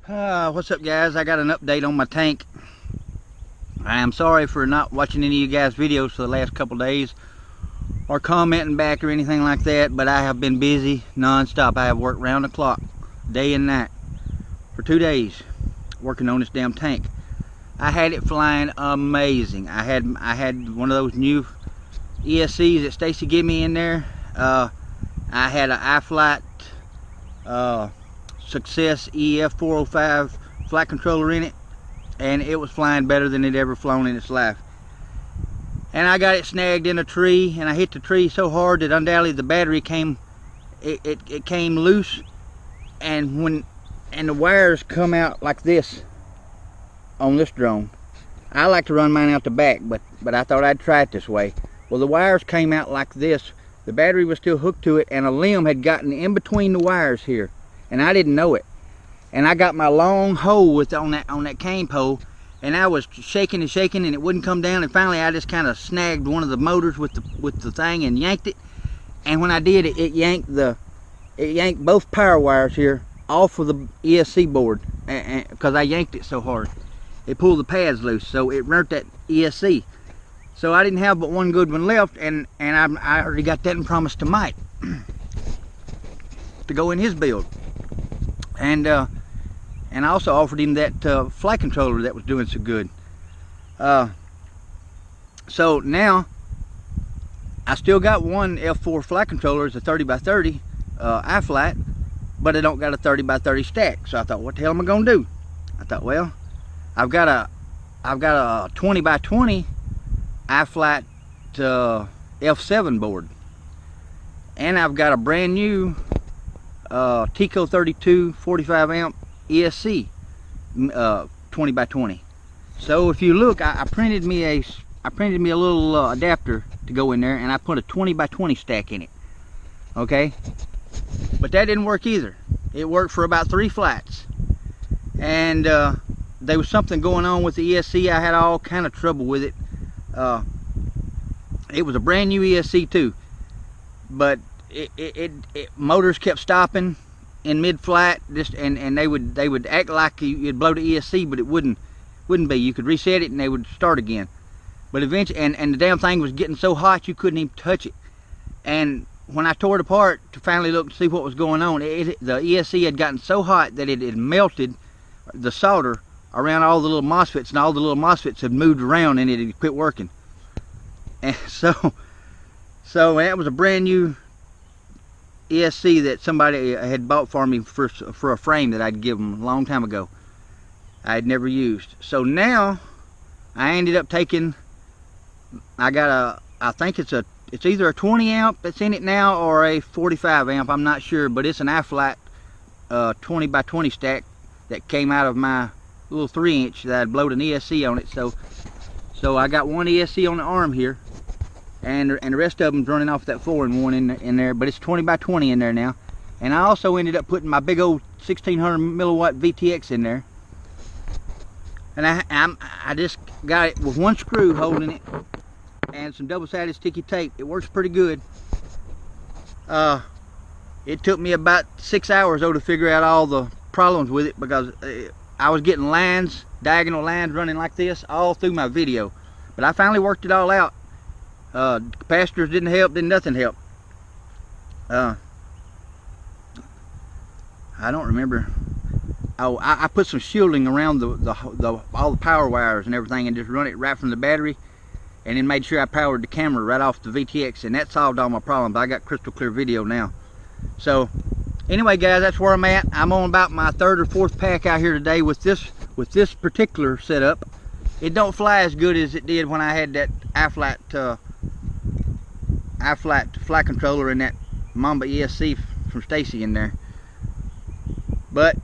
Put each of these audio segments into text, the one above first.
What's up, guys? I got an update on my tank. I am sorry for not watching any of you guys' videos for the last couple days or commenting back or anything like that, but I have been busy non-stop. I have worked round the clock, day and night, for 2 days working on this damn tank. I had it flying amazing. I had one of those new ESCs that Stacy gave me in there. I had an Iflight Suxess EF405 flight controller in it, and it was flying better than it ever flown in its life. And I got it snagged in a tree, and I hit the tree so hard that undoubtedly the battery came loose, and the wires come out like this on this drone. I like to run mine out the back, but I thought I'd try it this way. Well, the wires came out like this. The battery was still hooked to it, and a limb had gotten in between the wires here, and I didn't know it. And I got my long hole on that cane pole, and I was shaking and shaking, and it wouldn't come down. And finally, I just kind of snagged one of the motors with the thing and yanked it. And when I did, it yanked both power wires here off of the ESC board, because I yanked it so hard. It pulled the pads loose, so it burnt that ESC. So I didn't have but one good one left, and I already got that and promised to Mike to go in his build. And I also offered him that flight controller that was doing so good. So now I still got one F4 flight controller. It's a 30x30 Iflight, but I don't got a 30x30 stack. So I thought, what the hell am I gonna do? I thought, well, I've got a 20x20 Iflight F7 board, and I've got a brand new Tekko 32 45 amp ESC 20x20. So if you look, I printed me a little adapter to go in there, and I put a 20x20 stack in it. Okay, but that didn't work either. It worked for about 3 flights, and there was something going on with the ESC. I had all kind of trouble with it. It was a brand new ESC too, but motors kept stopping in mid-flight, and they would act like you'd blow the ESC, but it wouldn't be. You could reset it and they would start again. But eventually, and the damn thing was getting so hot you couldn't even touch it. And when I tore it apart to finally look to see what was going on, the ESC had gotten so hot that it had melted the solder around all the little MOSFETs, and all the little MOSFETs had moved around and it had quit working. And so that was a brand new ESC that somebody had bought for me for a frame that I'd given them a long time ago. I had never used. So now I ended up taking, I think it's either a 20 amp that's in it now or a 45 amp, I'm not sure, but it's an Iflight 20x20 stack that came out of my little 3-inch that I'd blowed an ESC on it. So I got one ESC on the arm here, and the rest of them's running off that 4-in-1 in there, but it's 20x20 in there now. And I also ended up putting my big old 1600 milliwatt VTX in there, and I just got it with one screw holding it and some double-sided sticky tape. It works pretty good. It took me about 6 hours though to figure out all the problems with it, because I was getting lines, diagonal lines running like this all through my video. But I finally worked it all out. Capacitors didn't help, nothing helped. I don't remember. Oh, I put some shielding around all the power wires and everything, and just run it right from the battery, and then made sure I powered the camera right off the VTX, and that solved all my problems. I got crystal clear video now. So anyway, guys, that's where I'm at. I'm on about my 3rd or 4th pack out here today with this particular setup. It don't fly as good as it did when I had that Iflight flight controller and that Mamba ESC from Stacy in there. But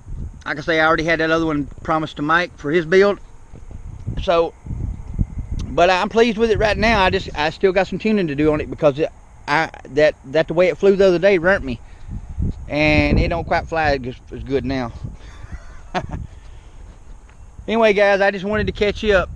like I say, I already had that other one promised to Mike for his build. So, but I'm pleased with it right now. I still got some tuning to do on it, because the way it flew the other day burnt me, and it don't quite fly as good now. Anyway, guys, I just wanted to catch you up.